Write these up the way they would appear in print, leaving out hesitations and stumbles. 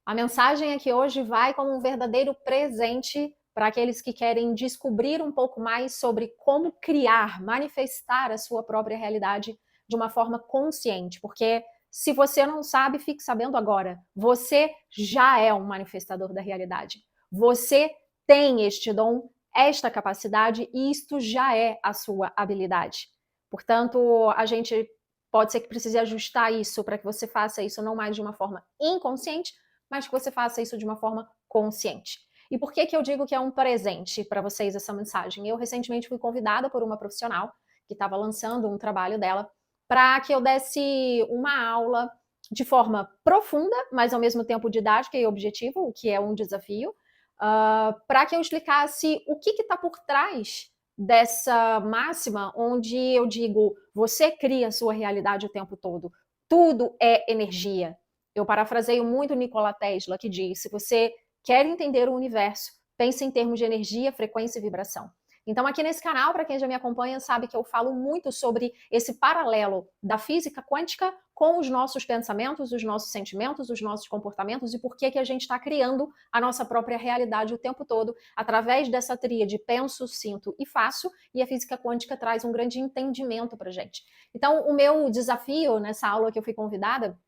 A mensagem aqui hoje vai como um verdadeiro presente para aqueles que querem descobrir um pouco mais sobre como criar, manifestar a sua própria realidade de uma forma consciente, porque se você não sabe, fique sabendo agora. Você já é um manifestador da realidade. Você tem este dom, esta capacidade, e isto já é a sua habilidade. Portanto, a gente pode ser que precise ajustar isso para que você faça isso não mais de uma forma inconsciente, mas que você faça isso de uma forma consciente. E por que eu digo que é um presente para vocês essa mensagem? Eu recentemente fui convidada por uma profissional que estava lançando um trabalho dela para que eu desse uma aula de forma profunda, mas ao mesmo tempo didática e objetivo, o que é um desafio, para que eu explicasse o que está por trás dessa máxima onde eu digo, você cria a sua realidade o tempo todo, tudo é energia. Eu parafraseio muito Nikola Tesla, que diz, se você quer entender o universo, pense em termos de energia, frequência e vibração. Então aqui nesse canal, para quem já me acompanha, sabe que eu falo muito sobre esse paralelo da física quântica com os nossos pensamentos, os nossos sentimentos, os nossos comportamentos e por que a gente está criando a nossa própria realidade o tempo todo através dessa tríade penso, sinto e faço, e a física quântica traz um grande entendimento para gente. Então o meu desafio nessa aula que eu fui convidada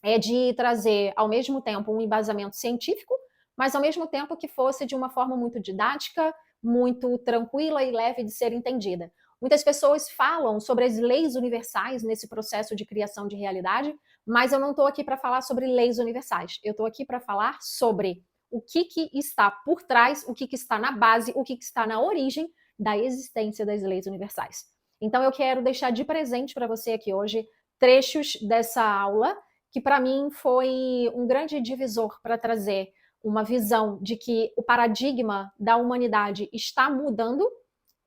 é de trazer ao mesmo tempo um embasamento científico, mas ao mesmo tempo que fosse de uma forma muito didática, muito tranquila e leve de ser entendida. Muitas pessoas falam sobre as leis universais nesse processo de criação de realidade, mas eu não estou aqui para falar sobre leis universais. Eu estou aqui para falar sobre o que está por trás, o que está na base, o que está na origem da existência das leis universais. Então eu quero deixar de presente para você aqui hoje trechos dessa aula que para mim foi um grande divisor para trazer uma visão de que o paradigma da humanidade está mudando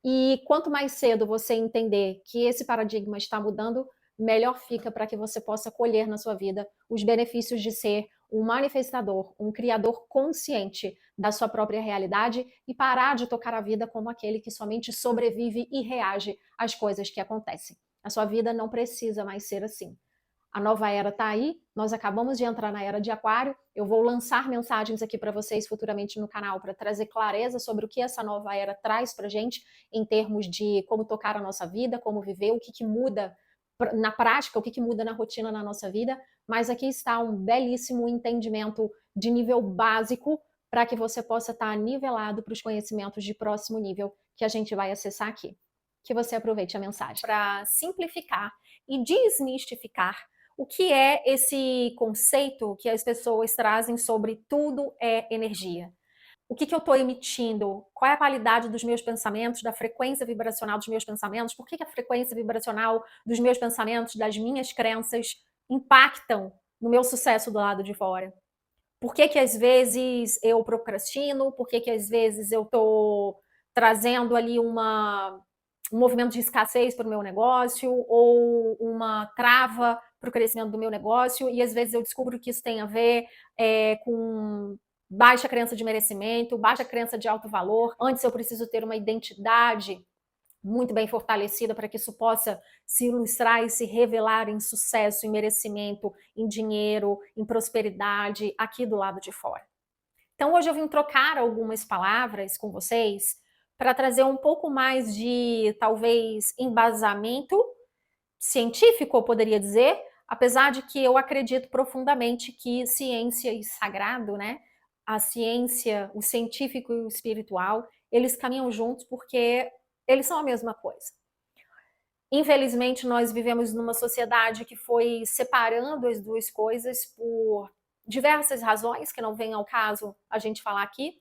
e quanto mais cedo você entender que esse paradigma está mudando, melhor fica para que você possa colher na sua vida os benefícios de ser um manifestador, um criador consciente da sua própria realidade e parar de tocar a vida como aquele que somente sobrevive e reage às coisas que acontecem. A sua vida não precisa mais ser assim. A nova era está aí, nós acabamos de entrar na era de Aquário. Eu vou lançar mensagens aqui para vocês futuramente no canal para trazer clareza sobre o que essa nova era traz para a gente em termos de como tocar a nossa vida, como viver, o que muda na prática, o que muda na rotina na nossa vida. Mas aqui está um belíssimo entendimento de nível básico para que você possa estar nivelado para os conhecimentos de próximo nível que a gente vai acessar aqui. Que você aproveite a mensagem. Para simplificar e desmistificar o que é esse conceito que as pessoas trazem sobre tudo é energia? O que eu estou emitindo? Qual é a qualidade dos meus pensamentos, da frequência vibracional dos meus pensamentos? Por que a frequência vibracional dos meus pensamentos, das minhas crenças, impactam no meu sucesso do lado de fora? Por que às vezes eu procrastino? Por que às vezes eu estou trazendo ali um movimento de escassez para o meu negócio ou uma trava para o crescimento do meu negócio e às vezes eu descubro que isso tem a ver com baixa crença de merecimento, baixa crença de alto valor. Antes eu preciso ter uma identidade muito bem fortalecida para que isso possa se ilustrar e se revelar em sucesso, em merecimento, em dinheiro, em prosperidade aqui do lado de fora. Então hoje eu vim trocar algumas palavras com vocês para trazer um pouco mais de, talvez, embasamento científico, eu poderia dizer, apesar de que eu acredito profundamente que ciência e sagrado, né? A ciência, o científico e o espiritual, eles caminham juntos porque eles são a mesma coisa. Infelizmente, nós vivemos numa sociedade que foi separando as duas coisas por diversas razões, que não vem ao caso a gente falar aqui,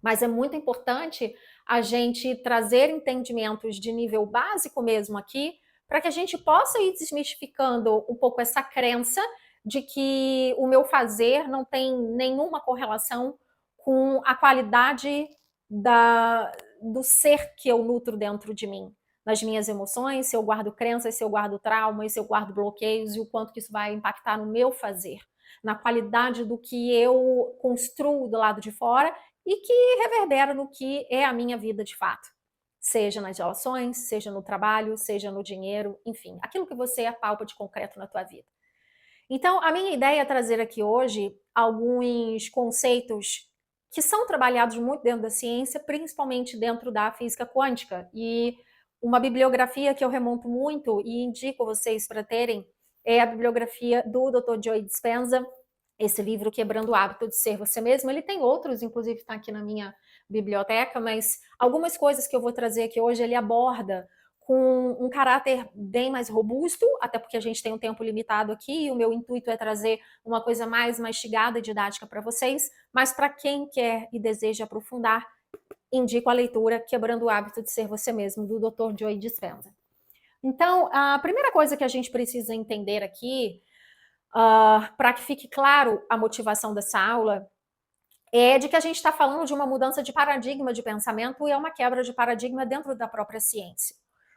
mas é muito importante a gente trazer entendimentos de nível básico mesmo aqui, para que a gente possa ir desmistificando um pouco essa crença de que o meu fazer não tem nenhuma correlação com a qualidade do ser que eu nutro dentro de mim, nas minhas emoções, se eu guardo crenças, se eu guardo traumas, se eu guardo bloqueios e o quanto que isso vai impactar no meu fazer, na qualidade do que eu construo do lado de fora e que reverbera no que é a minha vida de fato. Seja nas relações, seja no trabalho, seja no dinheiro, enfim, aquilo que você apalpa de concreto na tua vida. Então, a minha ideia é trazer aqui hoje alguns conceitos que são trabalhados muito dentro da ciência, principalmente dentro da física quântica. E uma bibliografia que eu remonto muito e indico vocês para terem é a bibliografia do Dr. Joe Dispenza, esse livro Quebrando o Hábito de Ser Você Mesmo. Ele tem outros, inclusive está aqui na minha biblioteca, mas algumas coisas que eu vou trazer aqui hoje ele aborda com um caráter bem mais robusto, até porque a gente tem um tempo limitado aqui, e o meu intuito é trazer uma coisa mais mastigada e didática para vocês, mas para quem quer e deseja aprofundar, indico a leitura Quebrando o Hábito de Ser Você Mesmo, do Dr. Joe Dispenza. Então, a primeira coisa que a gente precisa entender aqui, para que fique claro a motivação dessa aula, é de que a gente está falando de uma mudança de paradigma de pensamento e é uma quebra de paradigma dentro da própria ciência.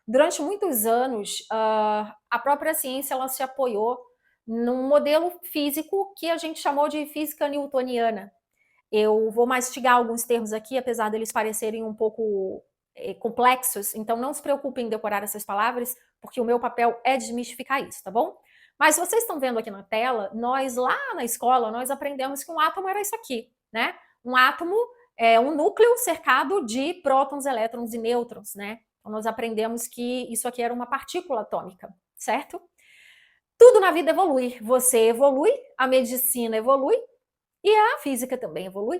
Durante muitos anos, a própria ciência ela se apoiou num modelo físico que a gente chamou de física newtoniana. Eu vou mastigar alguns termos aqui, apesar deles parecerem um pouco complexos, então não se preocupem em decorar essas palavras, porque o meu papel é desmistificar isso, tá bom? Mas vocês estão vendo aqui na tela, nós lá na escola, nós aprendemos que um átomo era isso aqui, né? Um átomo é um núcleo cercado de prótons, elétrons e nêutrons, né? Então nós aprendemos que isso aqui era uma partícula atômica, certo? Tudo na vida evolui. Você evolui, a medicina evolui e a física também evolui.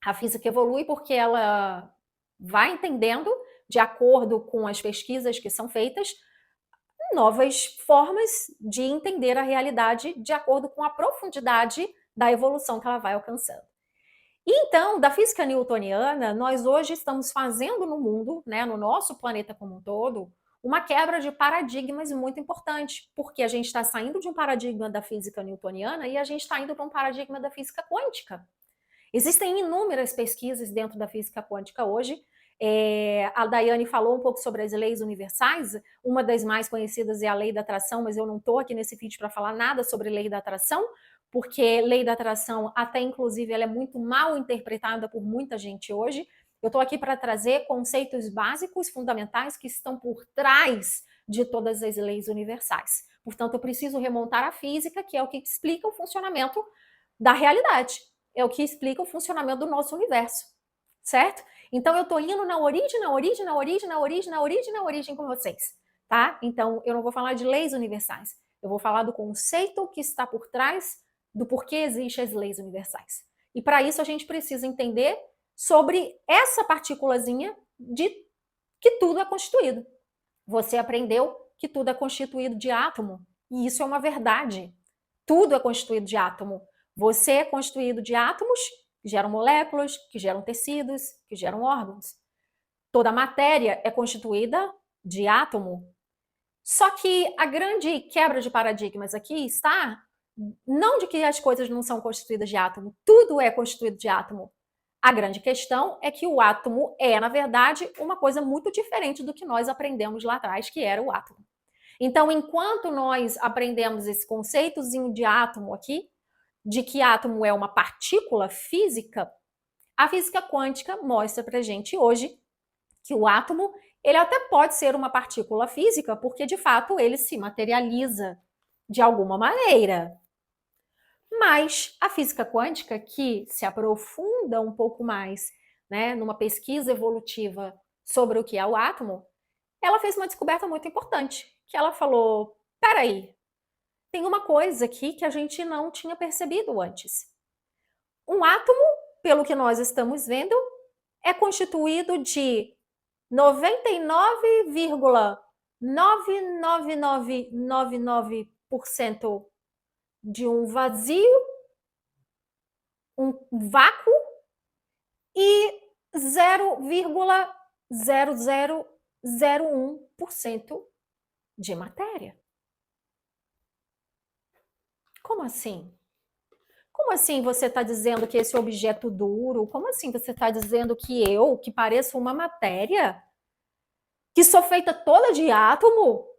A física evolui porque ela vai entendendo, de acordo com as pesquisas que são feitas, novas formas de entender a realidade de acordo com a profundidade da evolução que ela vai alcançando. Então, da física newtoniana, nós hoje estamos fazendo no mundo, né, no nosso planeta como um todo, uma quebra de paradigmas muito importante, porque a gente está saindo de um paradigma da física newtoniana e a gente está indo para um paradigma da física quântica. Existem inúmeras pesquisas dentro da física quântica hoje. A Daiane falou um pouco sobre as leis universais. Uma das mais conhecidas é a lei da atração, mas eu não estou aqui nesse vídeo para falar nada sobre lei da atração, porque lei da atração, até inclusive, ela é muito mal interpretada por muita gente hoje. Eu estou aqui para trazer conceitos básicos, fundamentais, que estão por trás de todas as leis universais. Portanto, eu preciso remontar à física, que é o que explica o funcionamento da realidade. É o que explica o funcionamento do nosso universo, certo? Então eu estou indo na origem com vocês, tá? Então eu não vou falar de leis universais, eu vou falar do conceito que está por trás do porquê existem as leis universais. E para isso a gente precisa entender sobre essa partículazinha de que tudo é constituído. Você aprendeu que tudo é constituído de átomo, e isso é uma verdade. Tudo é constituído de átomo. Você é constituído de átomos que geram moléculas, que geram tecidos, que geram órgãos. Toda a matéria é constituída de átomo. Só que a grande quebra de paradigmas aqui está não de que as coisas não são constituídas de átomo, tudo é constituído de átomo. A grande questão é que o átomo é, na verdade, uma coisa muito diferente do que nós aprendemos lá atrás, que era o átomo. Então, enquanto nós aprendemos esse conceitozinho de átomo aqui, de que átomo é uma partícula física, a física quântica mostra pra gente hoje que o átomo, ele até pode ser uma partícula física, porque de fato ele se materializa de alguma maneira. Mas a física quântica, que se aprofunda um pouco mais, né, numa pesquisa evolutiva sobre o que é o átomo, ela fez uma descoberta muito importante, que ela falou, peraí, tem uma coisa aqui que a gente não tinha percebido antes. Um átomo, pelo que nós estamos vendo, é constituído de 99,99999% de um vazio, um vácuo, e 0,0001% de matéria. Como assim? Como assim você está dizendo que esse objeto duro? Como assim você está dizendo que eu, que pareço uma matéria, que sou feita toda de átomo,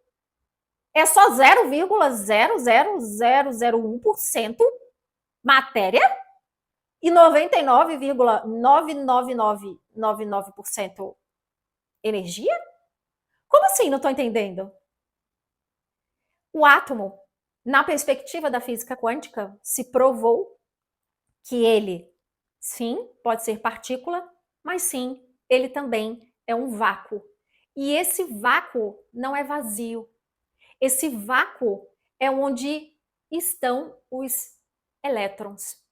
é só 0,00001% matéria e 99,99999% energia? Como assim? Não estou entendendo. O átomo, Na perspectiva da física quântica, se provou que ele, sim, pode ser partícula, mas sim, ele também é um vácuo. E esse vácuo não é vazio. Esse vácuo é onde estão os elétrons.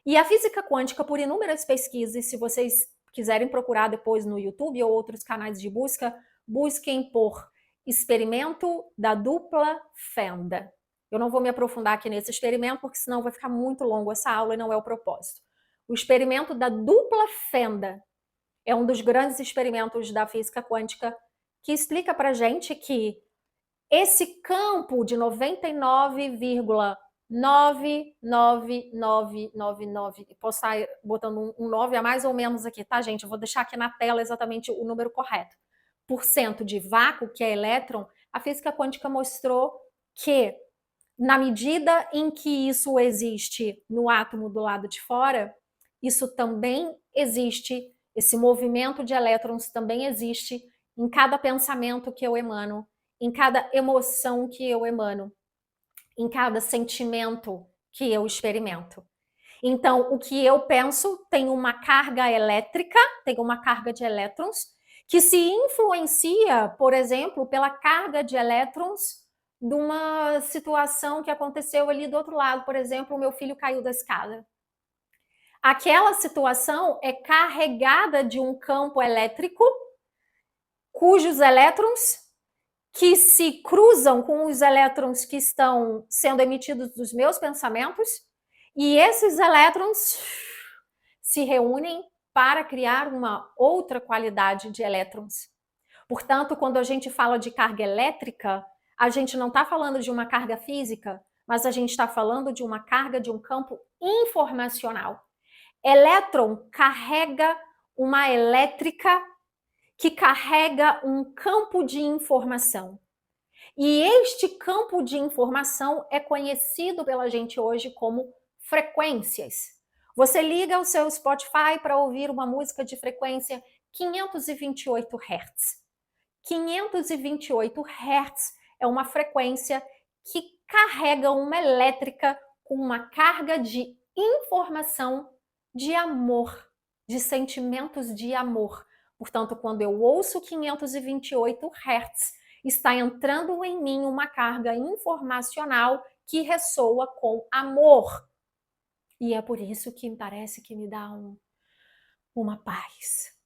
E a física quântica, por inúmeras pesquisas, se vocês quiserem procurar depois no YouTube ou outros canais de busca, busquem por experimento da dupla fenda. Eu não vou me aprofundar aqui nesse experimento, porque senão vai ficar muito longo essa aula e não é o propósito. O experimento da dupla fenda é um dos grandes experimentos da física quântica que explica para gente que esse campo de 99,99999, posso estar botando um 9 a mais ou menos aqui, tá, gente? Eu vou deixar aqui na tela exatamente o número correto. Por cento de vácuo, que é elétron, a física quântica mostrou que, na medida em que isso existe no átomo do lado de fora, isso também existe, esse movimento de elétrons também existe em cada pensamento que eu emano, em cada emoção que eu emano, em cada sentimento que eu experimento. Então, o que eu penso tem uma carga elétrica, tem uma carga de elétrons, que se influencia, por exemplo, pela carga de elétrons de uma situação que aconteceu ali do outro lado. Por exemplo, o meu filho caiu da escada. Aquela situação é carregada de um campo elétrico, cujos elétrons que se cruzam com os elétrons que estão sendo emitidos dos meus pensamentos, e esses elétrons se reúnem para criar uma outra qualidade de elétrons. Portanto, quando a gente fala de carga elétrica, a gente não está falando de uma carga física, mas a gente está falando de uma carga de um campo informacional. Elétron carrega uma elétrica que carrega um campo de informação. E este campo de informação é conhecido pela gente hoje como frequências. Você liga o seu Spotify para ouvir uma música de frequência 528 Hz. 528 Hz é uma frequência que carrega uma elétrica com uma carga de informação de amor, de sentimentos de amor. Portanto, quando eu ouço 528 Hz, está entrando em mim uma carga informacional que ressoa com amor. E é por isso que parece que me dá uma paz.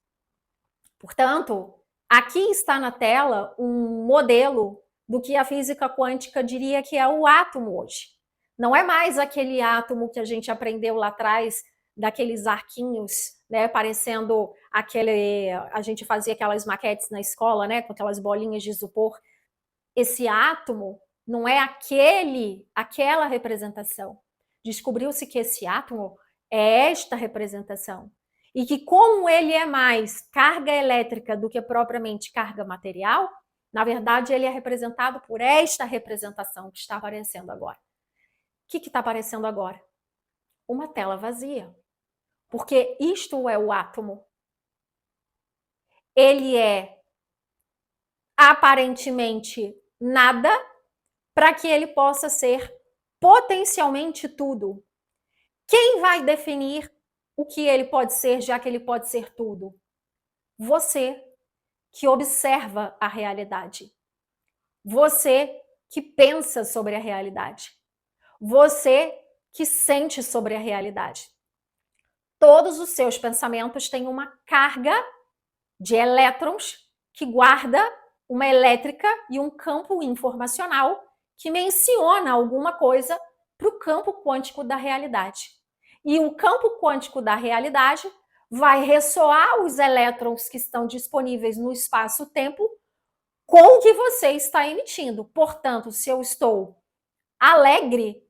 Portanto, aqui está na tela um modelo do que a física quântica diria que é o átomo hoje. Não é mais aquele átomo que a gente aprendeu lá atrás, daqueles arquinhos, né, parecendo aquele... A gente fazia aquelas maquetes na escola, né, com aquelas bolinhas de isopor. Esse átomo não é aquela representação. Descobriu-se que esse átomo é esta representação. E que como ele é mais carga elétrica do que propriamente carga material, na verdade ele é representado por esta representação que está aparecendo agora. O que está aparecendo agora? Uma tela vazia. Porque isto é o átomo. Ele é aparentemente nada para que ele possa ser potencialmente tudo. Quem vai definir o que ele pode ser, já que ele pode ser tudo? Você, que observa a realidade. Você que pensa sobre a realidade. Você que sente sobre a realidade. Todos os seus pensamentos têm uma carga de elétrons que guarda uma elétrica e um campo informacional que menciona alguma coisa para o campo quântico da realidade. E o campo quântico da realidade vai ressoar os elétrons que estão disponíveis no espaço-tempo com o que você está emitindo. Portanto, se eu estou alegre,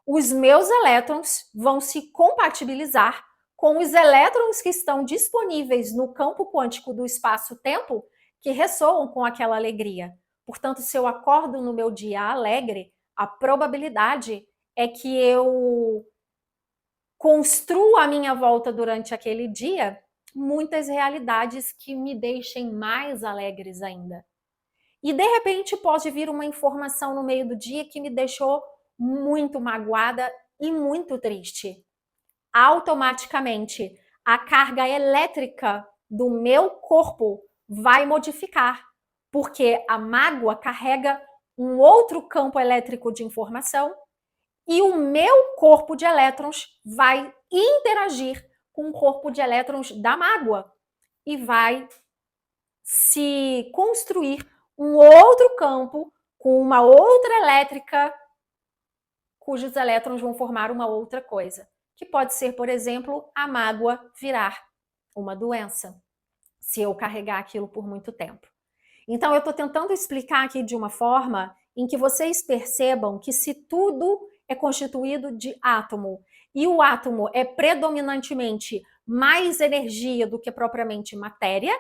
os meus elétrons vão se compatibilizar com os elétrons que estão disponíveis no campo quântico do espaço-tempo que ressoam com aquela alegria. Portanto, se eu acordo no meu dia alegre, a probabilidade é que eu construo à minha volta durante aquele dia muitas realidades que me deixem mais alegres ainda. E de repente pode vir uma informação no meio do dia que me deixou muito magoada e muito triste. Automaticamente, a carga elétrica do meu corpo vai modificar, porque a mágoa carrega um outro campo elétrico de informação e o meu corpo de elétrons vai interagir com o corpo de elétrons da mágoa e vai se construir um outro campo com uma outra elétrica cujos elétrons vão formar uma outra coisa, que pode ser, por exemplo, a mágoa virar uma doença, se eu carregar aquilo por muito tempo. Então, eu estou tentando explicar aqui de uma forma em que vocês percebam que se tudo é constituído de átomo e o átomo é predominantemente mais energia do que propriamente matéria,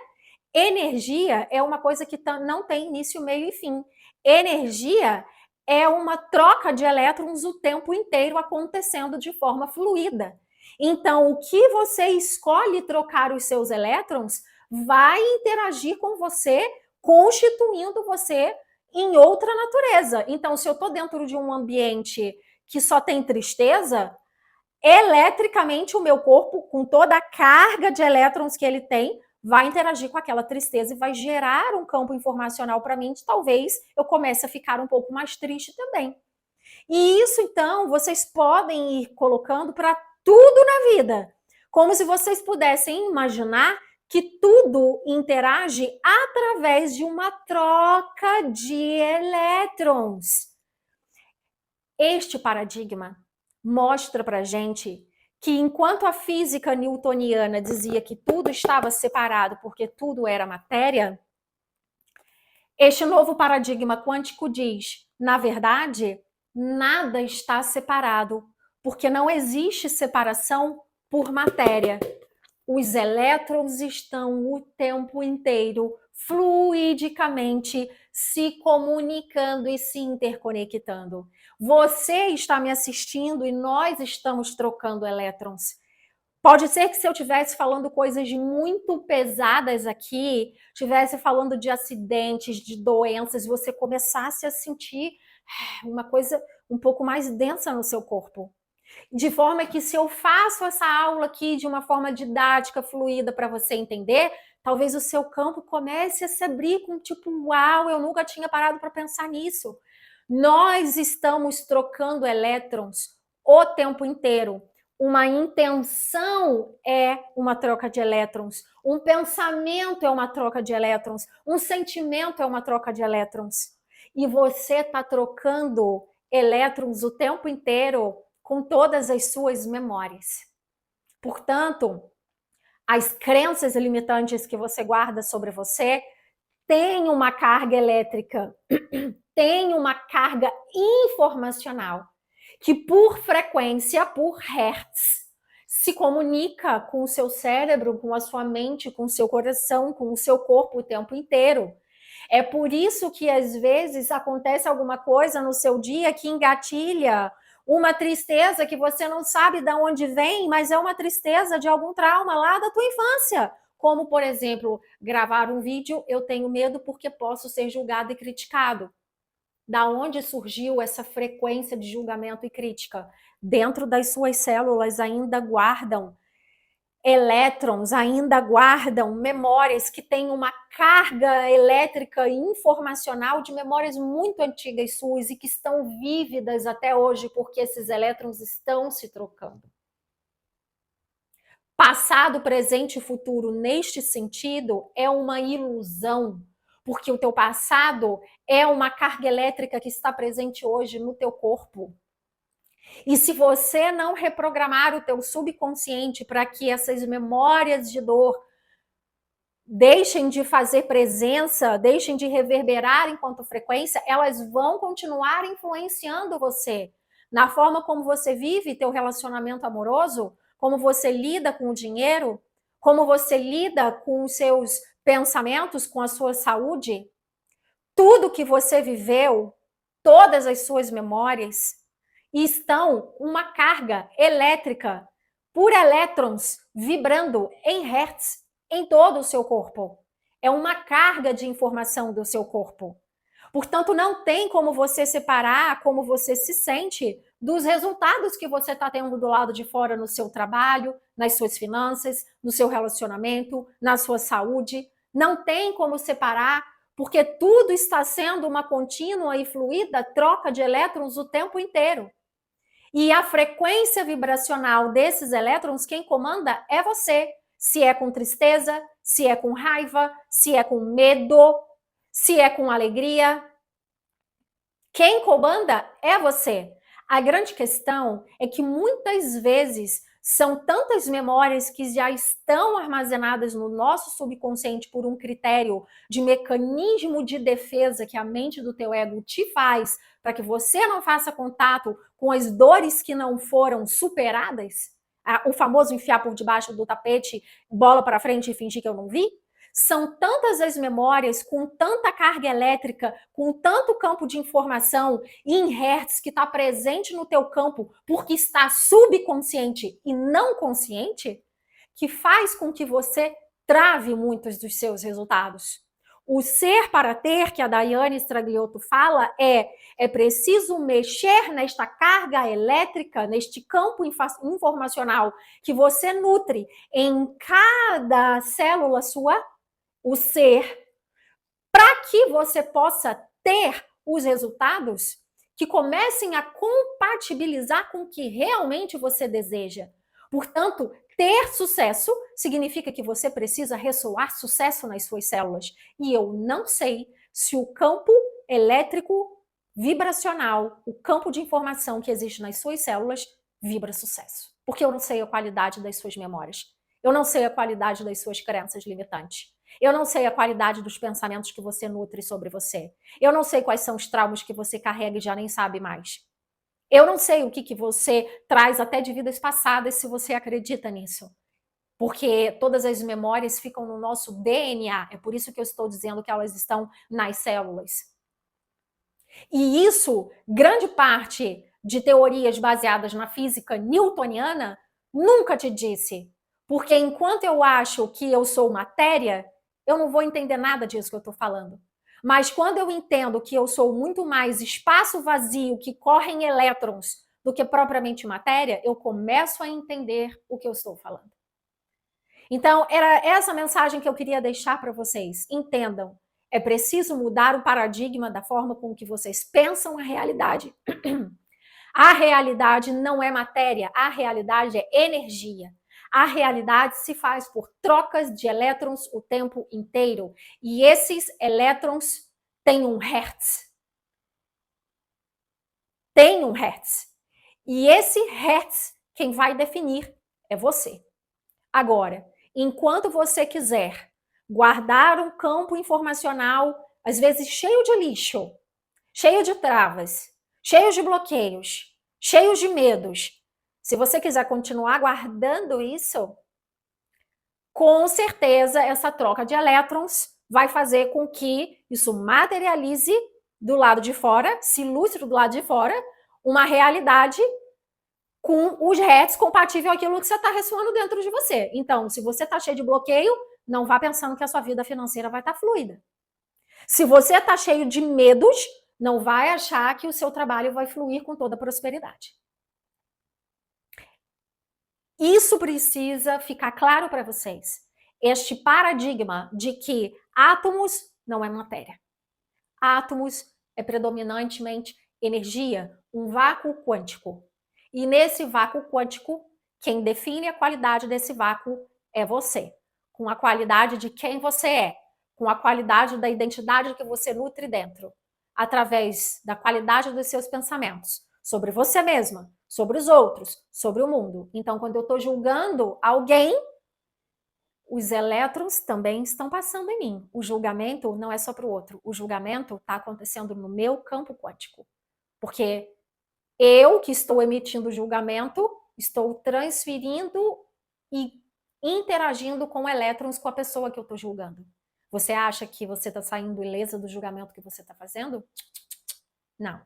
energia é uma coisa que não tem início, meio e fim. Energia é uma troca de elétrons o tempo inteiro acontecendo de forma fluida. Então, o que você escolhe trocar os seus elétrons vai interagir com você, constituindo você em outra natureza. Então, se eu estou dentro de um ambiente que só tem tristeza, eletricamente o meu corpo, com toda a carga de elétrons que ele tem, vai interagir com aquela tristeza e vai gerar um campo informacional para mim de talvez eu comece a ficar um pouco mais triste também. E isso, então, vocês podem ir colocando para tudo na vida, como se vocês pudessem imaginar que tudo interage através de uma troca de elétrons. Este paradigma mostra para a gente que enquanto a física newtoniana dizia que tudo estava separado porque tudo era matéria, este novo paradigma quântico diz, na verdade, nada está separado, porque não existe separação por matéria. Os elétrons estão o tempo inteiro fluidicamente se comunicando e se interconectando. Você está me assistindo e nós estamos trocando elétrons. Pode ser que se eu estivesse falando coisas muito pesadas aqui, estivesse falando de acidentes, de doenças, você começasse a sentir uma coisa um pouco mais densa no seu corpo. De forma que se eu faço essa aula aqui de uma forma didática, fluida, para você entender, talvez o seu campo comece a se abrir com tipo, uau, eu nunca tinha parado para pensar nisso. Nós estamos trocando elétrons o tempo inteiro. Uma intenção é uma troca de elétrons, um pensamento é uma troca de elétrons, um sentimento é uma troca de elétrons. E você está trocando elétrons o tempo inteiro com todas as suas memórias. Portanto, as crenças limitantes que você guarda sobre você têm uma carga elétrica, têm uma carga informacional, que por frequência, por hertz, se comunica com o seu cérebro, com a sua mente, com o seu coração, com o seu corpo o tempo inteiro. É por isso que às vezes acontece alguma coisa no seu dia que engatilha uma tristeza que você não sabe de onde vem, mas é uma tristeza de algum trauma lá da tua infância. Como, por exemplo, gravar um vídeo, eu tenho medo porque posso ser julgado e criticado. Da onde surgiu essa frequência de julgamento e crítica? Dentro das suas células ainda guardam elétrons, ainda guardam memórias que têm uma carga elétrica e informacional de memórias muito antigas suas e que estão vívidas até hoje porque esses elétrons estão se trocando. Passado, presente e futuro neste sentido é uma ilusão, porque o teu passado é uma carga elétrica que está presente hoje no teu corpo. E se você não reprogramar o teu subconsciente para que essas memórias de dor deixem de fazer presença, deixem de reverberar enquanto frequência, elas vão continuar influenciando você na forma como você vive teu relacionamento amoroso, como você lida com o dinheiro, como você lida com os seus pensamentos, com a sua saúde. Tudo que você viveu, todas as suas memórias, estão uma carga elétrica por elétrons vibrando em hertz em todo o seu corpo. É uma carga de informação do seu corpo. Portanto, não tem como você separar como você se sente dos resultados que você está tendo do lado de fora no seu trabalho, nas suas finanças, no seu relacionamento, na sua saúde. Não tem como separar, porque tudo está sendo uma contínua e fluida troca de elétrons o tempo inteiro. E a frequência vibracional desses elétrons, quem comanda é você. Se é com tristeza, se é com raiva, se é com medo, se é com alegria. Quem comanda é você. A grande questão é que muitas vezes são tantas memórias que já estão armazenadas no nosso subconsciente por um critério de mecanismo de defesa que a mente do teu ego te faz para que você não faça contato com as dores que não foram superadas, o famoso enfiar por debaixo do tapete, bola para frente e fingir que eu não vi. São tantas as memórias, com tanta carga elétrica, com tanto campo de informação em hertz que está presente no teu campo, porque está subconsciente e não consciente, que faz com que você trave muitos dos seus resultados. O ser para ter, que a Daiane Stragliotto fala, é preciso mexer nesta carga elétrica, neste campo informacional que você nutre em cada célula sua, o ser, para que você possa ter os resultados que comecem a compatibilizar com o que realmente você deseja. Portanto, ter sucesso significa que você precisa ressoar sucesso nas suas células. E eu não sei se o campo elétrico vibracional, o campo de informação que existe nas suas células, vibra sucesso. Porque eu não sei a qualidade das suas memórias. Eu não sei a qualidade das suas crenças limitantes. Eu não sei a qualidade dos pensamentos que você nutre sobre você. Eu não sei quais são os traumas que você carrega e já nem sabe mais. Eu não sei o que você traz até de vidas passadas, se você acredita nisso. Porque todas as memórias ficam no nosso DNA. É por isso que eu estou dizendo que elas estão nas células. E isso, grande parte de teorias baseadas na física newtoniana, nunca te disse. Porque enquanto eu acho que eu sou matéria, eu não vou entender nada disso que eu estou falando. Mas quando eu entendo que eu sou muito mais espaço vazio que correm elétrons do que propriamente matéria, eu começo a entender o que eu estou falando. Então, era essa mensagem que eu queria deixar para vocês. Entendam, é preciso mudar o paradigma da forma com que vocês pensam a realidade. A realidade não é matéria, a realidade é energia. A realidade se faz por trocas de elétrons o tempo inteiro. E esses elétrons têm um hertz. Tem um hertz. E esse hertz, quem vai definir é você. Agora, enquanto você quiser guardar um campo informacional, às vezes cheio de lixo, cheio de travas, cheio de bloqueios, cheio de medos, se você quiser continuar guardando isso, com certeza essa troca de elétrons vai fazer com que isso materialize do lado de fora, se ilustre do lado de fora, uma realidade com os hertz compatível àquilo que você está ressoando dentro de você. Então, se você está cheio de bloqueio, não vá pensando que a sua vida financeira vai estar fluida. Se você está cheio de medos, não vai achar que o seu trabalho vai fluir com toda a prosperidade. Isso precisa ficar claro para vocês. Este paradigma de que átomos não é matéria. Átomos é predominantemente energia, um vácuo quântico. E nesse vácuo quântico, quem define a qualidade desse vácuo é você. Com a qualidade de quem você é, com a qualidade da identidade que você nutre dentro, através da qualidade dos seus pensamentos, sobre você mesma, sobre os outros, sobre o mundo. Então, quando eu estou julgando alguém, os elétrons também estão passando em mim. O julgamento não é só para o outro. O julgamento está acontecendo no meu campo quântico. Porque eu, que estou emitindo julgamento, estou transferindo e interagindo com elétrons com a pessoa que eu estou julgando. Você acha que você está saindo ilesa do julgamento que você está fazendo? Não.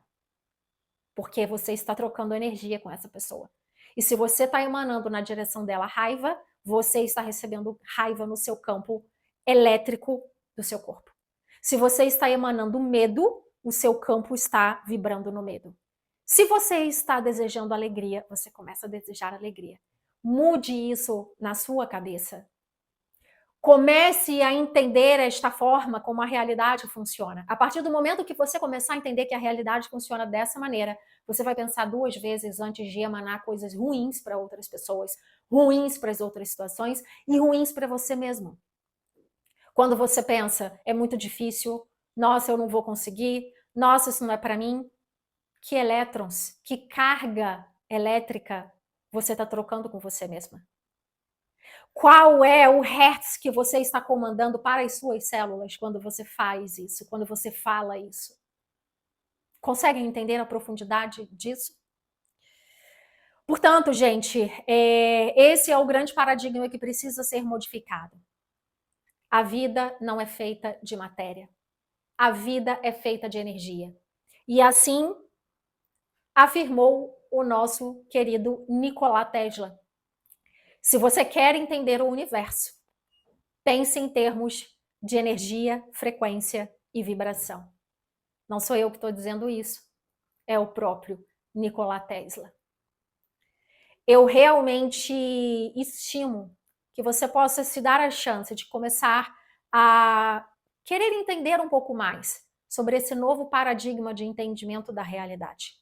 Porque você está trocando energia com essa pessoa. E se você está emanando na direção dela raiva, você está recebendo raiva no seu campo elétrico do seu corpo. Se você está emanando medo, o seu campo está vibrando no medo. Se você está desejando alegria, você começa a desejar alegria. Mude isso na sua cabeça. Comece a entender esta forma como a realidade funciona. A partir do momento que você começar a entender que a realidade funciona dessa maneira, você vai pensar 2 vezes antes de emanar coisas ruins para outras pessoas, ruins para as outras situações e ruins para você mesmo. Quando você pensa, é muito difícil, nossa, eu não vou conseguir, nossa, isso não é para mim, que elétrons, que carga elétrica você está trocando com você mesma? Qual é o hertz que você está comandando para as suas células quando você faz isso, quando você fala isso? Conseguem entender a profundidade disso? Portanto, gente, esse é o grande paradigma que precisa ser modificado. A vida não é feita de matéria. A vida é feita de energia. E assim afirmou o nosso querido Nikola Tesla. Se você quer entender o universo, pense em termos de energia, frequência e vibração. Não sou eu que estou dizendo isso, é o próprio Nikola Tesla. Eu realmente estimo que você possa se dar a chance de começar a querer entender um pouco mais sobre esse novo paradigma de entendimento da realidade.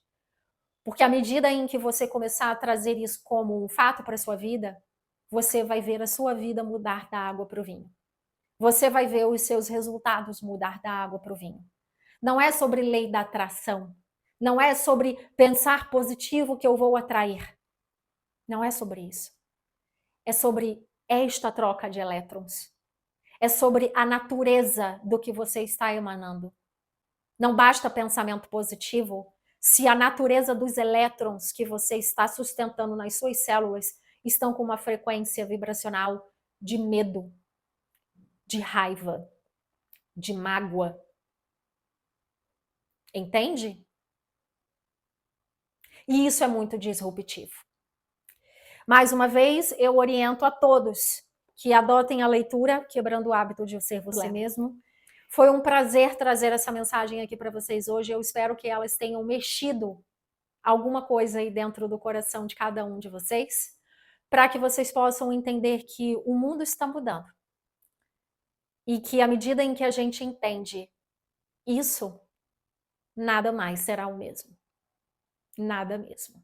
Porque à medida em que você começar a trazer isso como um fato para a sua vida, você vai ver a sua vida mudar da água para o vinho. Você vai ver os seus resultados mudar da água para o vinho. Não é sobre lei da atração. Não é sobre pensar positivo que eu vou atrair. Não é sobre isso. É sobre esta troca de elétrons. É sobre a natureza do que você está emanando. Não basta pensamento positivo se a natureza dos elétrons que você está sustentando nas suas células estão com uma frequência vibracional de medo, de raiva, de mágoa. Entende? E isso é muito disruptivo. Mais uma vez, eu oriento a todos que adotem a leitura Quebrando o Hábito de Ser Você Mesmo. Foi um prazer trazer essa mensagem aqui para vocês hoje. Eu espero que elas tenham mexido alguma coisa aí dentro do coração de cada um de vocês, para que vocês possam entender que o mundo está mudando. E que à medida em que a gente entende isso, nada mais será o mesmo. Nada mesmo.